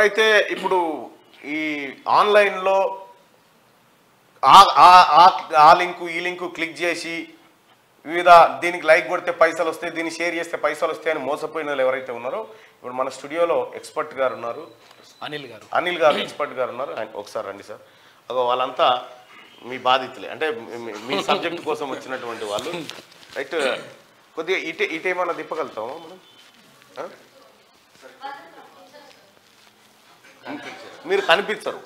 ఎవరైతే ఇప్పుడు ఈ ఆన్లైన్లో ఆ లింకు ఈ లింకు క్లిక్ చేసి వివిధ దీనికి లైక్ కొడితే పైసలు వస్తాయి, దీన్ని షేర్ చేస్తే పైసలు వస్తాయని మోసపోయిన వాళ్ళు ఎవరైతే ఉన్నారో, ఇప్పుడు మన స్టూడియోలో ఎక్స్పర్ట్ గారు ఉన్నారు, అనిల్ గారు ఎక్స్పర్ట్ గారు ఉన్నారు. ఒకసారి రండి సార్. అగో వాళ్ళంతా మీ బాధితులే, అంటే మీ సబ్జెక్ట్ కోసం వచ్చినటువంటి వాళ్ళు. రైట్, కొద్దిగా ఇటేమన్నా తిప్పగలుగుతామా మనం? మీరు కనిపించరు,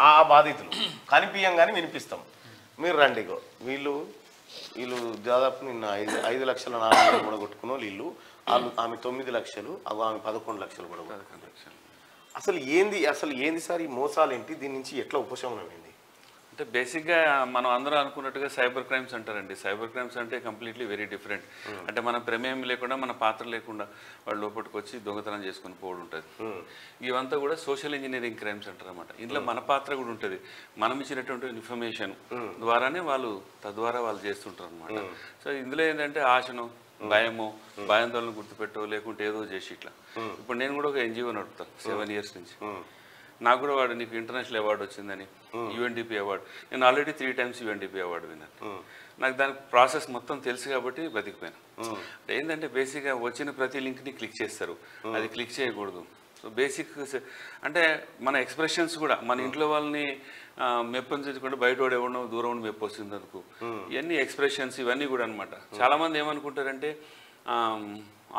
ఆ బాధితులు కనిపించగానే వినిపిస్తాం. మీరు రండి. ఇగో వీళ్ళు దాదాపు నిన్న 5 లక్షల 4 వేలు కూడా కొట్టుకున్న వీళ్ళు. ఆమె 9 లక్షలు, ఆమె 11 లక్షలు కూడా. అసలు ఏంది సార్ ఈ మోసాలు ఏంటి? దీని నుంచి ఎట్లా ఉపశమనం ఏంది? అంటే బేసిక్గా మనం అందరూ అనుకున్నట్టుగా సైబర్ క్రైమ్స్ అంటారండి. సైబర్ క్రైమ్స్ అంటే కంప్లీట్లీ వెరీ డిఫరెంట్. అంటే మన ప్రమేయం లేకుండా, మన పాత్ర లేకుండా వాళ్ళు లోపలికి వచ్చి దొంగతనం చేసుకుని పోవడం ఉంటుంది. ఇవంతా కూడా సోషల్ ఇంజనీరింగ్ క్రైమ్స్ అంటారు అనమాట. ఇంట్లో మన పాత్ర కూడా ఉంటుంది. మనం ఇచ్చినటువంటి ఇన్ఫర్మేషన్ ద్వారానే తద్వారా వాళ్ళు చేస్తుంటారు అనమాట. సో ఇందులో ఏంటంటే ఆశను, భయాందోళన గుర్తుపెట్టో, లేకుంటే ఏదో చేసి ఇట్లా. ఇప్పుడు నేను కూడా ఒక ఎన్జిఓ నడుపుతాను 7 years నుంచి. నాకు కూడా నీకు ఇంటర్నేషనల్ అవార్డు వచ్చిందని, UNDP అవార్డు. నేను ఆల్రెడీ 3 times UNDP అవార్డు విన్నాను. నాకు దానికి ప్రాసెస్ మొత్తం తెలుసు కాబట్టి బతికిపోయాను. ఏంటంటే బేసిక్గా వచ్చిన ప్రతి లింక్ని క్లిక్ చేస్తారు, అది క్లిక్ చేయకూడదు. సో బేసిక్ అంటే మన ఎక్స్ప్రెషన్స్ కూడా మన ఇంట్లో వాళ్ళని మెప్పించకుండా బయట ఎవడో దూరం ఉండి మెప్పు వస్తుంది అందుకు. ఇవన్నీ ఎక్స్ప్రెషన్స్ ఇవన్నీ కూడా అనమాట. చాలామంది ఏమనుకుంటారంటే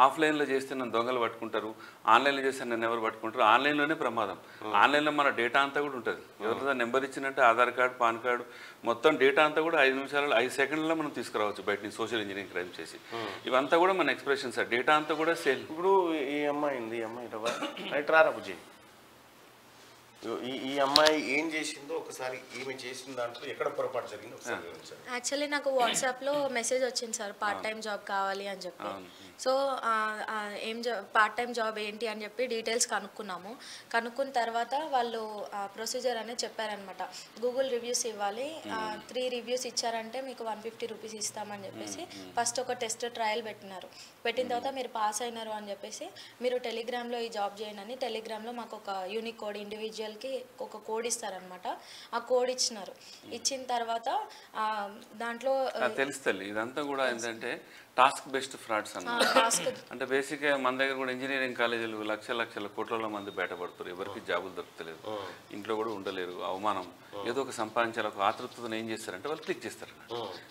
ఆఫ్లైన్లో చేస్తే నన్ను దొంగలు పట్టుకుంటారు, ఆన్లైన్లో చేస్తే నన్ను ఎవరు పట్టుకుంటారు. ఆన్లైన్లోనే ప్రమాదం. ఆన్లైన్లో మన డేటా అంతా కూడా ఉంటుంది. ఎవరిదో నెంబర్ ఇచ్చినట్టే ఆధార్ కార్డు, పాన్ కార్డు, మొత్తం డేటా అంతా కూడా 5 సెకండ్లలో మనం తీసుకురావచ్చు బయట నుంచి సోషల్ ఇంజనీరింగ్ క్రైమ్ చేసి. ఇవంతా కూడా మన ఎక్స్ప్రెషన్స్, డేటా అంతా కూడా సేల్. ఇప్పుడు ఈ అమ్మాయి రారా బుజ్జి, ఈ అమ్మాయి ఏం చేసిందో ఒకసారి, ఈమె చేసిన దాంట్లో ఎక్కడ పొరపాటు జరిగిందో ఒకసారి. యాక్చువల్లీ నాకు వాట్సాప్లో మెసేజ్ వచ్చింది సార్, పార్ట్ టైం జాబ్ కావాలి అని చెప్పి. సో పార్ట్ టైం జాబ్ ఏంటి అని చెప్పి డీటెయిల్స్ కనుక్కున్న తర్వాత వాళ్ళు ప్రొసీజర్ అనేది చెప్పారనమాట. గూగుల్ రివ్యూస్ ఇవ్వాలి, 3 రివ్యూస్ ఇచ్చారంటే మీకు 150 రూపీస్ ఇస్తామని చెప్పేసి ఫస్ట్ ఒక టెస్ట్ ట్రయల్ పెట్టిన తర్వాత మీరు పాస్ అయినారు అని చెప్పేసి మీరు టెలిగ్రామ్లో ఈ జాబ్ చేయండి అని టెలిగ్రామ్లో మాకు ఒక యూనిక్ కోడ్, ఇండివిజువల్కి ఒక కోడ్ ఇస్తారనమాట. ఆ కోడ్ ఇచ్చిన తర్వాత దాంట్లో తెలుస్తుంది. ఇదంతా కూడా ఏంటంటే టాస్క్ బేస్డ్ ఫ్రాడ్స్ అన్నమాట. అంటే బేసిక్గా మన దగ్గర కూడా ఇంజనీరింగ్ కాలేజీలు లక్షల కోట్ల మంది బయటపడుతారు. ఎవరికి జాబులు దొరకలేదు, ఇంట్లో కూడా ఉండలేరు, అవమానం, ఏదో ఒక సంపాదించాలి ఒక ఆతృతను ఏం చేస్తారంటే వాళ్ళు క్లిక్ చేస్తారు.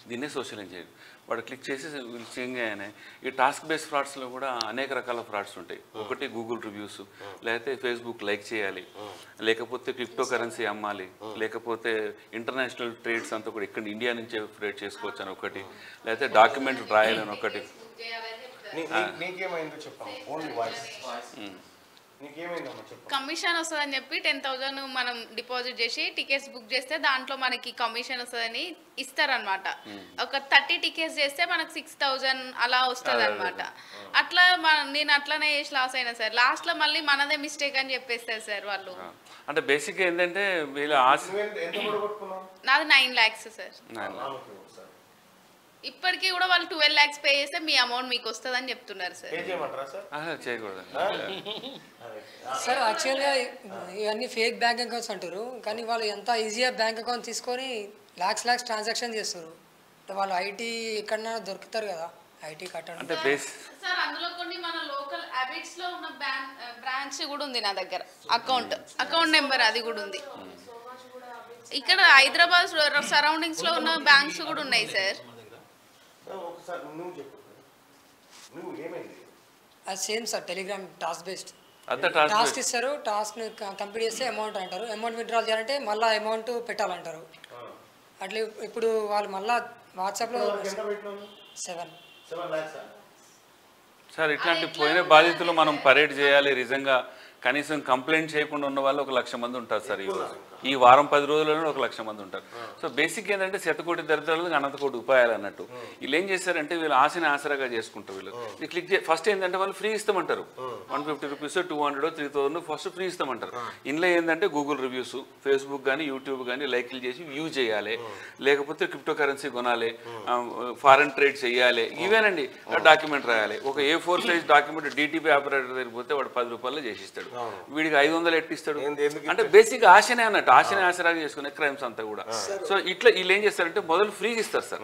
దీన్నే సోషల్ ఇంజనీరింగ్. వాడు క్లిక్ చేసి వీళ్ళు చేయగానే ఈ టాస్క్ బేస్డ్ ఫ్రాడ్స్లో కూడా అనేక రకాల ఫ్రాడ్స్ ఉంటాయి. ఒకటి గూగుల్ రివ్యూస్, లేకపోతే ఫేస్బుక్ లైక్ చేయాలి, లేకపోతే క్రిప్టో కరెన్సీ అమ్మాలి, లేకపోతే ఇంటర్నేషనల్ ట్రేడ్స్ అంతా కూడా ఇక్కడ ఇండియా నుంచే ట్రేడ్ చేసుకోవచ్చు అని ఒకటి, లేకపోతే డాక్యుమెంట్ రాయాలని ఒకటి. కమిషన్ వస్తుందని చెప్పి 10,000 మనం డిపాజిట్ చేసి టికెట్స్ బుక్ చేస్తే దాంట్లో మనకి కమిషన్ వస్తుందని ఇస్తారనమాట. ఒక 30 టికెట్స్ చేస్తే మనకు 6,000 అలా వస్తుంది అనమాట. అట్లా నేను అట్లానే చేసి లాస్ అయినా సార్. లాస్ట్ లో మళ్ళీ మనదే మిస్టేక్ అని చెప్పేస్తారు సార్ వాళ్ళు. అంటే బేసిక్ ఏంటంటే వీళ్ళ నాది 9 lakhs సార్. ఇప్పటికీ కూడా వాళ్ళు 12 lakhs పే చేస్తే మీ అమౌంట్ మీకు వస్తుంది అని చెప్తున్నారు సార్. చేయకూడదు సార్. యాక్చువల్గా ఇవన్నీ ఫేక్ బ్యాంక్ అకౌంట్స్ అంటారు, కానీ వాళ్ళు ఎంత ఈజీగా బ్యాంక్ అకౌంట్ తీసుకొని లాక్స్ ట్రాన్సాక్షన్ చేస్తారు. వాళ్ళు ఐటీ ఎక్కడన్నా దొరుకుతారు కదా, ఐటీ కట్టడం. సార్ అందులో కొన్ని మన లోకల్ హ్యాబిట్స్ లో ఉన్న బ్రాంచ్ కూడా ఉంది నా దగ్గర, అకౌంట్ నెంబర్ అది కూడా ఉంది. ఇక్కడ హైదరాబాద్ సరౌండింగ్స్ లో ఉన్న బ్యాంక్స్ కూడా ఉన్నాయి సార్. అది same sir, Telegram task based. Task ఇస్తారు, టాస్క్ కంప్లీట్ చేస్తే అమౌంట్ అంటారు. అమౌంట్ విత్డ్రాల్ చేయాలంటే మళ్ళీ అమౌంట్ పెట్టాలంటారు. అట్లా ఇప్పుడు వాళ్ళు మళ్ళీ వాట్సాప్లో 7 సార్ ఇట్లాంటి పోయిన బాధితులు మనం పరేడ్ చేయాలి. నిజంగా కనీసం కంప్లైంట్ చేయకుండా ఉన్న వాళ్ళు 1,00,000 మంది ఉంటారు సార్. ఈ వారం 10 రోజుల్లోనే 1,00,000 మంది ఉంటారు. సో బేసిక్ ఏంటంటే శతకోటి దరిద్రాలకు అనంతకోటి ఉపాయాలు అన్నట్టు. వీళ్ళు ఏం చేస్తారంటే వీళ్ళు ఆశని ఆసరాగా చేసుకుంటారు. వీళ్ళు ఇది క్లిక్ ఫస్ట్ ఏంటంటే వాళ్ళు ఫ్రీ ఇస్తామంటారు. 150 రూపీస్ 200 3,000 ఫస్ట్ ఫ్రీ ఇస్తామంటారు. ఇందులో ఏంటంటే గూగుల్ రివ్యూస్, ఫేస్బుక్ కానీ యూట్యూబ్ కానీ లైక్లు చేసి వ్యూ చేయాలి, లేకపోతే క్రిప్టో కరెన్సీ కొనాలి, ఫారెన్ ట్రేడ్ చేయాలి, ఇవేనండి డాక్యుమెంట్ రాయాలి. ఒక A4 size document DTP operator దగ్గర పోతే వాడు 10 రూపాయలు చేసిస్తాడు. వీడికి 500 ఎట్టిస్తాడు అంటే బేసిక్ ఆశనే అన్నట్టు, ఆశనే ఆశరాగా చేసుకునే క్రైమ్స్ అంతా కూడా. సో ఇట్లా వీళ్ళు ఏం చేస్తారంటే మొదలు ఫ్రీగా ఇస్తారు సార్,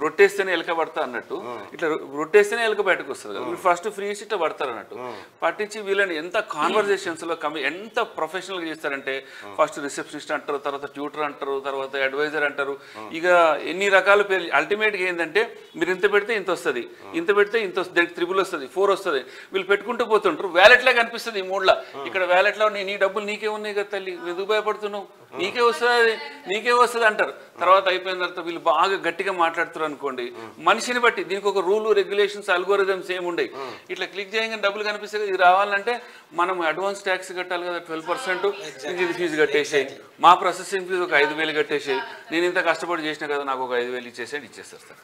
రొట్టేస్తేనే ఎలక పడతా అన్నట్టు, ఇట్లా రొట్టేస్తేనే ఎలక బయటకు వస్తుంది కదా, ఫస్ట్ ఫ్రీ ఇచ్చి ఇట్లా పడతారు అన్నట్టు. పట్టించి వీళ్ళని ఎంత కాన్వర్జేషన్స్ లో ఎంత ప్రొఫెషనల్ గా చేస్తారంటే ఫస్ట్ రిసెప్షనిస్ట్ అంటారు, తర్వాత ట్యూటర్ అంటారు, తర్వాత అడ్వైజర్ అంటారు, ఇక ఎన్ని రకాల పేర్లు. అల్టిమేట్ గా ఏంటంటే మీరు ఇంత పెడితే ఇంత వస్తుంది, ఇంత పెడితే ఇంత వస్తుంది, 3 వస్తుంది, 4 వస్తుంది, వీళ్ళు పెట్టుకుంటూ పోతుంటారు. వ్యాలెట్ లాగా అనిపిస్తుంది ఈ 3లా, ఇక్కడ వ్యాలెట్ లో నీ డబ్బులు నీకే ఉన్నాయి కదా తల్లి, ఎందుకు భయపడుతున్నావు, నీకే వస్తుంది అంటారు. తర్వాత అయిపోయిన తర్వాత వీళ్ళు బాగా గట్టిగా మాట్లాడుతారు అనుకోండి, మనిషిని బట్టి దీనికి ఒక రూల్ రెగ్యులేషన్స్ అల్గోరిథమ్స్ ఏముండయి. ఇట్లా క్లిక్ చేయగానే డబ్బులు కనిపిస్తాయి, ఇది రావాలంటే మనం అడ్వాన్స్ ట్యాక్స్ కట్టాలి కదా 12%, ఇది ఫీజు కట్టేసాయి, మా ప్రాసెసింగ్ ఫీజు ఒక 5,000 కట్టేసాయి, నేను ఇంత కష్టపడి చేసిన కదా నాకు ఒక 5,000 ఇచ్చేస్తారు సార్.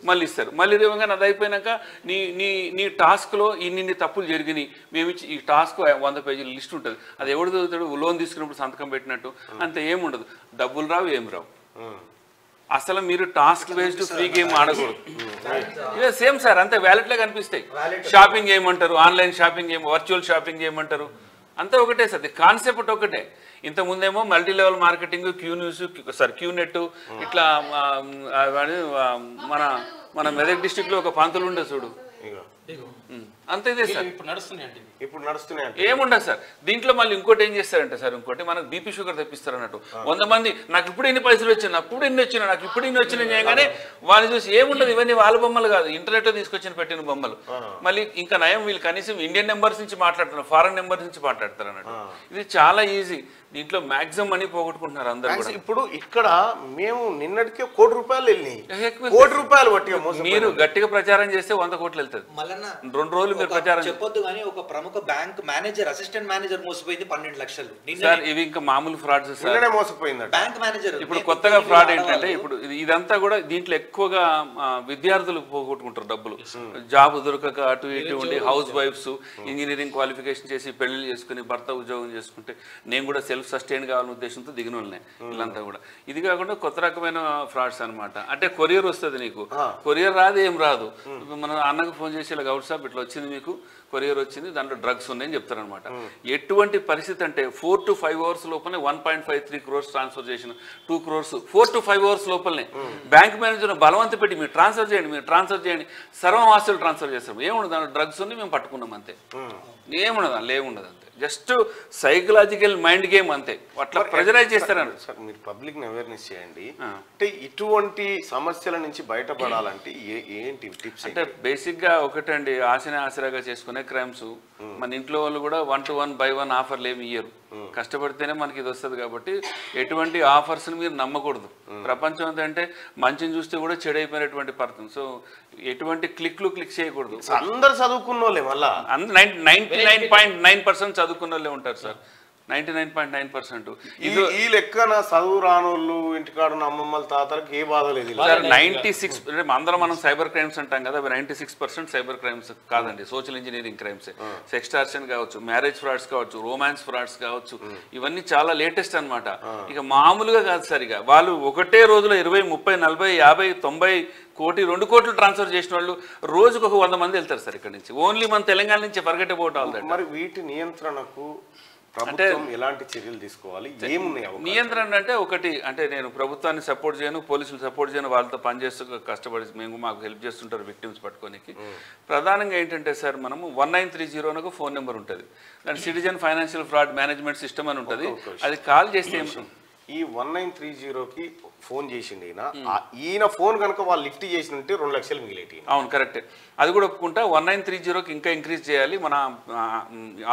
మళ్ళీ ఇస్తారు. మళ్ళీ రేవంగా అది అయిపోయినాక నీ నీ నీ టాస్క్లో ఇన్ని తప్పులు జరిగినాయి, మేము ఇచ్చి ఈ టాస్క్ 100 పేజీల లిస్ట్ ఉంటుంది, అది ఎవడు చదువుతాడు, లోన్ తీసుకున్నప్పుడు సంతకం పెట్టినట్టు, అంత ఏముండదు, డబ్బులు రావు ఏం రావు. అసలు మీరు టాస్క్ బేస్డ్ ఫ్రీ గేమ్ ఆడకూడదు. ఇదే సేమ్ సార్, అంతే వ్యాలెట్లే కనిపిస్తాయి. షాపింగ్ చేయమంటారు, ఆన్లైన్ షాపింగ్ వర్చువల్ షాపింగ్ చేయమంటారు, అంతా ఒకటే సార్, కాన్సెప్ట్ ఒకటే. ఇంతకుముందేమో మల్టీ లెవెల్ మార్కెటింగ్, క్యూనెట్ ఇట్లా మన మెదక్ డిస్ట్రిక్ట్ లో ఒక పంతులు ఉండే చూడు, అంతే ఇదే సార్. ఇప్పుడు నడుస్తున్నాయి ఏముండదు సార్. దీంట్లో మళ్ళీ ఇంకోటి ఏం చేస్తారంటే సార్, ఇంకోటి మనకు బీపీ షుగర్ తెప్పిస్తారు అన్నట్టు. 100 మంది నాకు ఇప్పుడు ఎన్ని పైసలు వచ్చాయి, నాకు ఇప్పుడు ఎన్ని వచ్చినా, నాకు ఇప్పుడు ఎన్ని వచ్చినా చేయగానే వాళ్ళు చూసి ఏముండదు, ఇవన్నీ వాళ్ళ బొమ్మలు కాదు, ఇంటర్నెట్ లో తీసుకొచ్చిన పెట్టిన బొమ్మలు. మళ్ళీ ఇంకా నయం వీళ్ళు కనీసం ఇండియన్ నెంబర్స్ నుంచి మాట్లాడుతున్నారు, ఫారెన్ నెంబర్స్ నుంచి మాట్లాడతారు అన్నట్టు. ఇది చాలా ఈజీ. దీంట్లో మాక్సిమం మనీ పోగొట్టుకుంటున్నారు అందరూ. ఇప్పుడు ఇక్కడ మేము నిన్నటికే ₹1 కోటి వెళ్ళినాయి, ₹1 కోటి పట్టి మీరు గట్టిగా ప్రచారం చేస్తే 100 కోట్లు వెళ్తుంది. 2 రోజులు మీరు ప్రచారం చెప్పొద్దు కానీ ఒక ప్రముఖ బ్యాంక్ మేనేజర్, అసిస్టెంట్ మేనేజర్ మోసపోయింది 12 లక్షలు. సార్ ఇవి ఇంకా మామూలు ఫ్రాడ్స్ సార్, మోసపోయింది బ్యాంక్ మేనేజర్. ఇప్పుడు కొత్తగా ఫ్రాడ్ ఏంటంటే ఇప్పుడు ఇదంతా కూడా దీంట్లో ఎక్కువగా విద్యార్థులు పోగొట్టుకుంటారు డబ్బులు. జాబ్ దొరకక అటు ఇటు ఉండి హౌస్ వైఫ్స్ ఇంజనీరింగ్ క్వాలిఫికేషన్ చేసి పెళ్లి చేసుకుని భర్త ఉద్యోగం చేసుకుంటే నేను కూడా సెల్ఫ్ సస్టైన్ కావాలనే ఉద్దేశంతో దిగిన వాళ్ళనే వీళ్ళంతా కూడా. ఇది కాకుండా కొత్త రకమైన ఫ్రాడ్స్ అనమాట. అంటే కొరియర్ వస్తుంది నీకు, కొరియర్ రాదు ఏం రాదు. మన అన్నకు ఫోన్ చేసి ఇలా గౌడ్ సాబ్ ఇట్లా వచ్చింది, మీకు కొరియర్ వచ్చింది, దాంట్లో డ్రగ్స్ ఉన్నాయని చెప్తారనమాట. ఎటువంటి పరిస్థితి అంటే 4 to 5 hours లోపలనే 1.53 crores ట్రాన్స్ఫర్ చేసిన 2 crores 4 to 5 hours లోపలనే బ్యాంక్ మేనేజర్ బలవంత పెట్టి మీరు ట్రాన్స్ఫర్ చేయండి, సర్వం ఆస్తులు ట్రాన్స్ఫర్ చేస్తారు. ఏముండదు దాంట్లో డ్రగ్స్ ఉంది, మేము పట్టుకున్నాం అంతే, ఏముండదు అందులో ఏముండదు అంతే. జస్ట్ సైకలాజికల్ మైండ్ గేమ్ అంతే, అట్లా ప్రెజరైజ్ చేస్తారని. సార్ మీరు పబ్లిక్ ని అవేర్నెస్ చేయండి. అంటే ఇటువంటి సమస్యల నుంచి బయటపడాలంటే ఏంటి టిప్స్? అంటే బేసిక్ గా ఒకటండి, ఆశని ఆసరాగా చేసుకునే క్రైమ్స్. మన ఇంట్లో వాళ్ళు కూడా 1 to 1 buy 1 ఆఫర్లు ఏమి ఇయ్యరు, కష్టపడితేనే మనకి ఇది వస్తుంది. కాబట్టి ఎటువంటి ఆఫర్స్ మీరు నమ్మకూడదు. ప్రపంచం ఏంటంటే మంచిని చూస్తే కూడా చెడైపోయినటువంటి పర్సన్. సో ఎటువంటి క్లిక్ చేయకూడదు. అందరు చదువుకున్న వాళ్ళే, మళ్ళా 99.9% చదువుకున్న వాళ్ళే ఉంటారు సార్, 99.9%. ఈ లెక్కన చదువు రానోళ్ళు ఇంటికాడున్న అమ్మమ్మల తాతలకు ఏ బాధ లేదు. 96 అందరం మనం సైబర్ క్రైమ్స్ అంటాం కదా, 96% సైబర్ క్రైమ్స్ కాదండి, సోషల్ ఇంజనీరింగ్ క్రైమ్స్. సెక్స్టార్షన్ కావచ్చు, మ్యారేజ్ ఫ్రాడ్స్ కావచ్చు, రొమాన్స్ ఫ్రాడ్స్ కావచ్చు, ఇవన్నీ చాలా లేటెస్ట్ అనమాట. ఇక మామూలుగా కాదు సార్, ఇక వాళ్ళు ఒకటే రోజులో 20, 30, 40, 50, 90 కోటి 2 కోట్లు ట్రాన్స్ఫర్ చేసిన వాళ్ళు రోజుకు ఒక 100 మంది వెళ్తారు సార్ ఇక్కడ నుంచి, ఓన్లీ మన తెలంగాణ నుంచి ఫర్గెట్ అబౌట్ ఆల్ దట్. మరి వీటి నియంత్రణకు ప్రభుత్వం ఎలాంటి చర్యలు తీసుకోవాలి, ఏమున్నాయి నియంత్రణ? అంటే ఒకటి, అంటే నేను ప్రభుత్వాన్ని సపోర్ట్ చేయను, పోలీసులు సపోర్ట్ చేయను, వాళ్ళతో పనిచేస్తూ కష్టపడి మాకు హెల్ప్ చేస్తుంటారు విక్టిమ్స్ పట్టుకోనికి. ప్రధానంగా ఏంటంటే సార్, మనము 1930 అని ఫోన్ నెంబర్ ఉంటుంది, దాని citizen financial fraud management system అని ఉంటుంది. అది కాల్ చేస్తే ఈ 1930కి ఫోన్ చేసిండు ఈయన ఫోన్ కనుక వాళ్ళు లిఫ్ట్ చేసినట్టే 2 లక్షలు మిగిలేటి. అవును కరెక్టే, అది కూడా ఒప్పుకుంటా. 1930కి ఇంకా ఇంక్రీజ్ చేయాలి. మన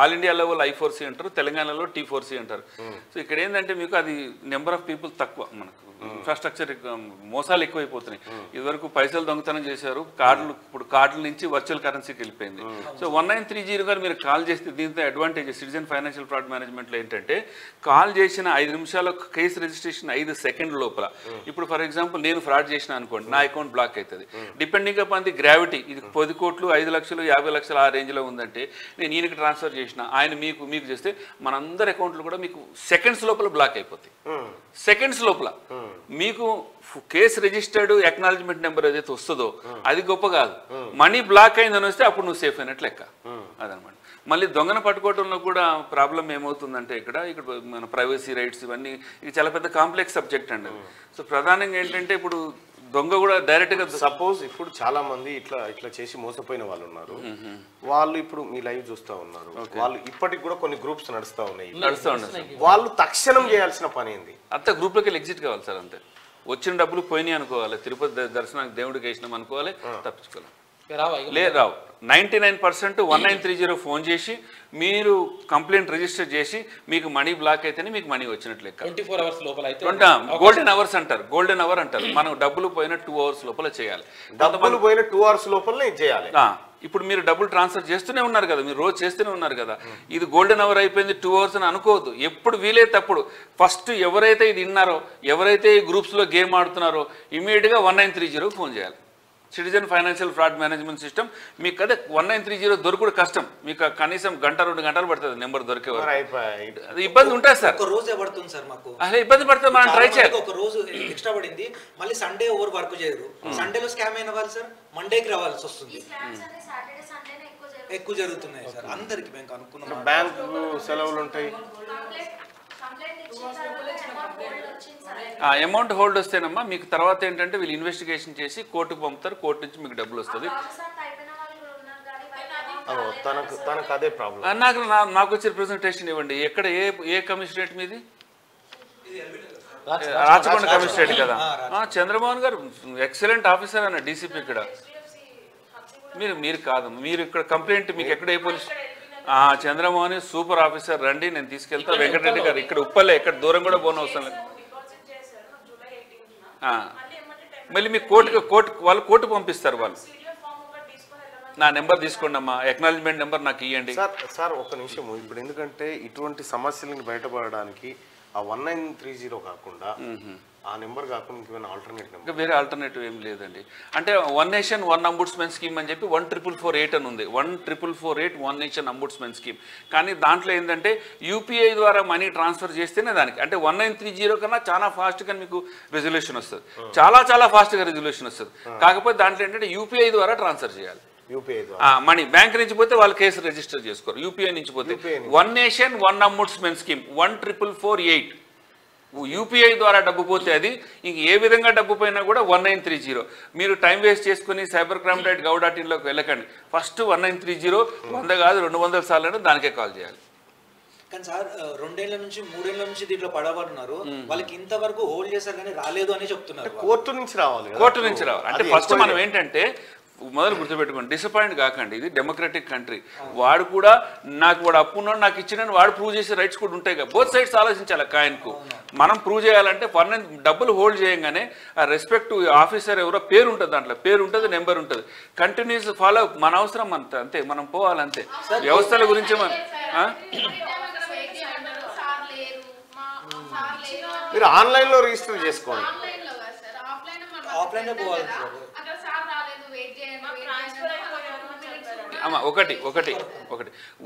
ఆల్ ఇండియా లెవెల్ I4C అంటారు, తెలంగాణలో T4C అంటారు. సో ఇక్కడ ఏంటంటే మీకు అది నెంబర్ ఆఫ్ పీపుల్ తక్కువ, మనకు ఇన్ఫ్రాస్ట్రక్చర్ మోసాలు ఎక్కువైపోతున్నాయి. ఇదివరకు పైసలు దొంగతనం చేశారు, ఇప్పుడు కార్డుల నుంచి వర్చువల్ కరెన్సీకి వెళ్ళిపోయింది. సో 1930 గారు మీరు కాల్ చేస్తే దీంతో అడ్వాంటేజ్ సిటిజన్ ఫైనాన్షియల్ ఫ్రాడ్ మేనేజ్మెంట్లో ఏంటంటే, కాల్ చేసిన 5 నిమిషాల కేసు రిజిస్ట్రేషన్ 5 సెకండ్ల లోపల. ఇప్పుడు ఫర్ ఎగ్జాంపుల్ నేను ఫ్రాడ్ చేసిన అనుకోండి, నా అకౌంట్ బ్లాక్ అవుతుంది. డిపెండింగ్ అపాన్ ది గ్రావిటీ, ఇది 10 కోట్లు 5 లక్షలు 50 లక్షలు ఆ రేంజ్లో ఉందంటే నేను ఈయనకి ట్రాన్స్ఫర్ చేసిన, ఆయన మీకు చేస్తే మనందరి అకౌంట్లు కూడా మీకు సెకండ్స్ లోపల బ్లాక్ అయిపోతాయి. సెకండ్స్ లోపల మీకు కేసు రిజిస్టర్డ్ అక్నాలజ్మెంట్ నెంబర్ ఏదైతే వస్తుందో అది గొప్ప కాదు, మనీ బ్లాక్ అయిందని వస్తే అప్పుడు నువ్వు సేఫ్ అయినట్లు లెక్క. అదనమాట. మళ్ళీ దొంగను పట్టుకోవడంలో కూడా ప్రాబ్లం ఏమవుతుందంటే ఇక్కడ మన ప్రైవసీ రైట్స్ ఇవన్నీ ఇది చాలా పెద్ద కాంప్లెక్స్ సబ్జెక్ట్ అండి. సో ప్రధానంగా ఏంటంటే ఇప్పుడు దొంగ కూడా డైరెక్ట్గా సపోజ్ ఇప్పుడు చాలా మంది ఇట్లా చేసి మోసపోయిన వాళ్ళు ఉన్నారు. వాళ్ళు ఇప్పుడు మీ లైవ్ చూస్తూ ఉన్నారు, వాళ్ళు ఇప్పటికి కూడా కొన్ని గ్రూప్స్ నడుస్తూ ఉన్నాయి. వాళ్ళు తక్షణం చేయాల్సిన పని ఏంది? అంత గ్రూప్లోకి వెళ్ళి ఎగ్జిట్ కావాలి సార్. అంతే, వచ్చిన డబ్బులు పోయినాయి అనుకోవాలి, తిరుపతి దర్శనానికి దేవుడికి వేసినాం అనుకోవాలి, తప్పించుకోవాలి. రావు 99% 1930 ఫోన్ చేసి మీరు కంప్లైంట్ రిజిస్టర్ చేసి మీకు మనీ బ్లాక్ అయితేనే మీకు మనీ వచ్చినట్లు లెక్క. 24 hours లోపల అయితే గోల్డెన్ అవర్స్ అంటారు. గోల్డెన్ అవర్ అంటారు. మనం డబ్బులు పోయిన 2 hours లోపల చేయాలి. డబ్బులు పోయిన 2 hours లోపలనే చేయాలి. ఇప్పుడు మీరు డబ్బులు ట్రాన్స్ఫర్ చేస్తూనే ఉన్నారు కదా, మీరు రోజు చేస్తూనే ఉన్నారు కదా. ఇది గోల్డెన్ అవర్ అయిపోయింది 2 hours అని అనుకోవద్దు. ఎప్పుడు వీలైతే అప్పుడు ఫస్ట్ ఎవరైతే ఇది విన్నారో, ఎవరైతే ఈ గ్రూప్స్లో గేమ్ ఆడుతున్నారో ఇమీడియట్గా 1930 ఫోన్ చేయాలి. Citizen financial fraud management system. మీకు అదే 1930 దొరకడం కష్టం. మీకు కనీసం 1-2 గంటలు పడుతుంది నెంబర్ దొరికే వరకు. అది ఇబ్బంది ఉంటుంది సార్. ఒక రోజే పడుతుంది సార్ మాకు. అదే ఇబ్బంది పడుతుంది, మనం ట్రై చేయాలి. ఒక రోజు ఎక్స్ట్రా పడింది, మళ్ళీ సండే ఓవర్ వర్క్ చేయరు. సండేలో స్కామ్ అయిన వాళ్ళు సార్ మండేకి రావాల్సి వస్తుంది. ఎక్కువ జరుగుతున్నాయి సార్ అందరికి. బ్యాంక్ అనుకున్నాం బ్యాంకు సెలవులు ఉంటాయి. అమౌంట్ హోల్డ్ వస్తేనమ్మా మీకు తర్వాత ఏంటంటే వీళ్ళు ఇన్వెస్టిగేషన్ చేసి కోర్టుకు పంపుతారు. కోర్టు నుంచి మీకు డబ్బులు వస్తుంది. తనకు అదే ప్రాబ్లం. నాకు వచ్చే ప్రెజెంటేషన్ ఇవ్వండి. ఎక్కడ ఏ కమిషనరేట్ మీది? రాచకొండ కమిషనరేట్ కదా. చంద్రమోహన్ గారు ఎక్సలెంట్ ఆఫీసర్ అన్న డీసీపీ ఇక్కడ. మీరు కాదు, మీరు ఇక్కడ కంప్లైంట్ మీకు ఎక్కడ ఏ పోలీస్ చంద్రమోహన్ సూపర్ ఆఫీసర్, రండి నేను తీసుకెళ్తా. వెంకటరెడ్డి గారు ఇక్కడ ఉప్పలే, ఎక్కడ దూరం కూడా పోన అవసరం లేదు. మళ్ళీ మీ వాళ్ళు కోర్టు పంపిస్తారు. వాళ్ళు నా నెంబర్ తీసుకోండి అమ్మా, ఎక్నాలజ్మెంట్ నెంబర్ నాకు ఇవ్వండి. సార్ ఒక నిమిషం. ఇప్పుడు ఎందుకంటే ఇటువంటి సమస్యలను బయటపడడానికి ఆ 1930 కాకుండా ఆ నెంబర్ కాకుండా ఇంకేమైనా ఆల్టర్నేట్ నెంబర్? ఇంకా వేరే ఆల్టర్నేటివ్ ఏం లేదండి. అంటే 1 Nation 1 Ombudsman స్కీమ్ అని చెప్పి 14448 అని ఉంది. 14448 1 Nation Ombudsman స్కీమ్. కానీ దాంట్లో ఏంటంటే యూపీఐ ద్వారా మనీ ట్రాన్స్ఫర్ చేస్తేనే దానికి అంటే 1930 కన్నా చాలా ఫాస్ట్గా మీకు రెజల్యూషన్ వస్తుంది. చాలా ఫాస్ట్గా రెజల్యూషన్ వస్తుంది. కాకపోతే దాంట్లో ఏంటంటే యూపీఐ ద్వారా ట్రాన్స్ఫర్ చేయాలి. మనీ బ్యాంక్ నుంచి పోతే వాళ్ళు కేసు రిజిస్టర్ చేసుకోరు. యూపీఐ నుంచి పోతే 1 Nation 1 Ombudsman స్కీమ్ 14448 యూపీఐ ద్వారా డబ్బు పోతే అది ఇంక ఏ విధంగా డబ్బు పోయినా కూడా 1930. మీరు టైం వేస్ట్ చేసుకుని cybercrime.gov.in వెళ్ళకండి. ఫస్ట్ 1930 100 కాదు 200 సార్లు దానికే కాల్ చేయాలి. కానీ సార్ 2 ఏళ్ల నుంచి 3 ఏళ్ల నుంచి దీంట్లో పడబడున్నారు. వాళ్ళకి ఇంతవరకు హోల్డ్ చేశారు కానీ రాలేదు అని చెప్తున్నారు. కోర్టు నుంచి రావాలి. అంటే ఫస్ట్ మనం ఏంటంటే మొదలు గుర్తుపెట్టుకోండి, డిసప్పాయింట్ కాకండి. ఇది డెమోక్రటిక్ కంట్రీ. వాడు కూడా వాడు అప్పున్నాడు నాకు ఇచ్చినని వాడు ప్రూవ్ చేసే రైట్స్ కూడా ఉంటాయి కదా. బోత్ సైడ్స్ ఆలోచించాలి. కాయిన్కు మనం ప్రూవ్ చేయాలంటే డబ్బులు హోల్డ్ చేయగానే ఆ రెస్పెక్ట్ ఆఫీసర్ ఎవరో పేరు ఉంటుంది, దాంట్లో పేరు ఉంటుంది, నెంబర్ ఉంటుంది. కంటిన్యూస్ ఫాలో మన అవసరం అంతే, మనం పోవాలంతే. వ్యవస్థల గురించి మీరు ఆన్లైన్లో రిజిస్టర్ చేసుకోండి. ఆఫ్లైన్ పోవాలి సార్. ఒకటి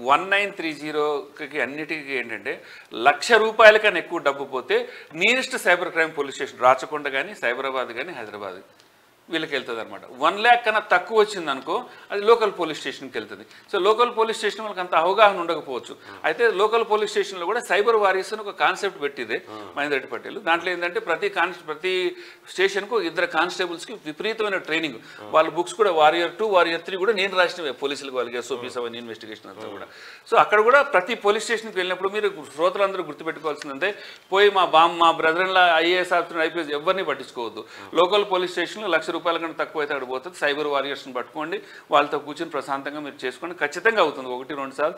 1930కి అన్నిటికీ ఏంటంటే ₹1,00,000 కన్నా ఎక్కువ డబ్బు పోతే nearest cyber crime police station Rachakonda కానీ సైబరాబాద్ కానీ హైదరాబాద్ వీళ్ళకి వెళ్తుంది అనమాట. 1 lakh కన్నా తక్కువ వచ్చింది అనుకో అది లోకల్ పోలీస్ స్టేషన్కి వెళ్తుంది. సో లోకల్ పోలీస్ స్టేషన్ వాళ్ళకి అంత అవగాహన ఉండకపోవచ్చు. అయితే లోకల్ పోలీస్ స్టేషన్లో కూడా సైబర్ వారియర్స్ అని ఒక కాన్సెప్ట్ పెట్టింది మహేందర్ రెడ్డి పటేల్. దాంట్లో ఏంటంటే ప్రతి స్టేషన్కు 2 కానిస్టేబుల్స్కి విపరీతమైన ట్రైనింగ్. వాళ్ళ బుక్స్ కూడా వారియర్ 2 వారియర్ 3 కూడా నేను రాసినవే పోలీసులకు, వాళ్ళకి SOPs అవన్నీ ఇన్వెస్టిగేషన్ అంతా కూడా. సో అక్కడ కూడా ప్రతి పోలీస్ స్టేషన్కి వెళ్ళినప్పుడు మీరు శ్రోతలందరూ గుర్తుపెట్టుకోవాల్సిందంటే పోయి మా బ్రదర్లా IAS ఆఫీసర్ IPS ఎవరిని పట్టించుకోవద్దు. లోకల్ పోలీస్ స్టేషన్లో ₹1,00,000 కన్నా తక్కువ అయితే అక్కడ పోతుంది. సైబర్ వారియర్స్ని పట్టుకోండి, వాళ్ళతో కూర్చొని ప్రశాంతంగా మీరు చేసుకోండి. ఖచ్చితంగా అవుతుంది. 1-2 సార్లు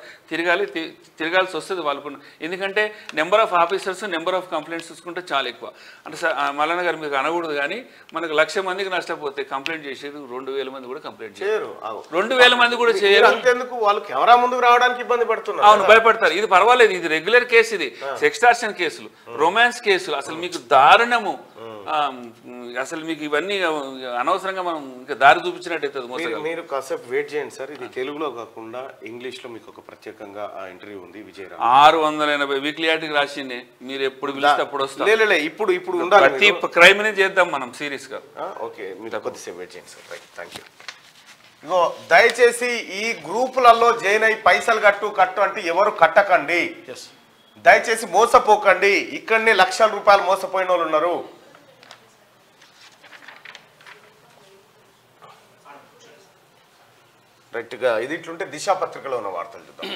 తిరగాల్సి వస్తుంది వాళ్ళకు. ఎందుకంటే number of officers number of complaints చూసుకుంటే చాలా ఎక్కువ. అంటే మల్లన్న గారు మీకు అనకూడదు కానీ మనకు 1,00,000 మందికి నష్టపోతే కంప్లైంట్ చేసేది 2,000 మంది కూడా కంప్లైంట్ చేయరు. 2,000 మంది కూడా చేయరు. అంతేందుకు వాళ్ళు కెమెరా ముందుకు రావడానికి ఇబ్బంది పడుతున్నారు. అవును, భయపడతారు. ఇది పర్వాలేదు, ఇది రెగ్యులర్ కేసు. ఇది సెక్స్టార్షన్ కేసులు, రొమాన్స్ కేసులు. అసలు మీకు దారుణము. అసలు మీకు ఇవన్నీ అనవసరంగా మనం ఇంకా దారి చూపించినట్టయితే మీరు కాసేపు వెయిట్ చేయండి సార్. ఇది తెలుగులో కాకుండా ఇంగ్లీష్లో మీకు ఒక ప్రత్యేకంగా ఇంటర్వ్యూ ఉంది. విజయరామ్ 680 వీక్లీ ఆర్టికల్ రాసింది. మీరు ఎప్పుడు పిలిస్తే అప్పుడు వస్తాం. ఇప్పుడు ఉండాలి. ప్రతి క్రైమ్ ని చేద్దాం మనం సీరియస్ గా. ఓకే, మీరు కొద్దిసేపు వెయిట్ చేయండి సార్. Right, thank you. ఇగో దయచేసి ఈ గ్రూపులలో జాయిన్ అయ్యి పైసలు కట్టు అంటే ఎవరు కట్టకండి. దయచేసి మోసపోకండి. ఇక్కడనే లక్షల రూపాయలు మోసపోయిన వాళ్ళు ఉన్నారు. రైట్గా ఇది ఇట్లుంటే దిశా పత్రికలో ఉన్న వార్తలు చూద్దాం.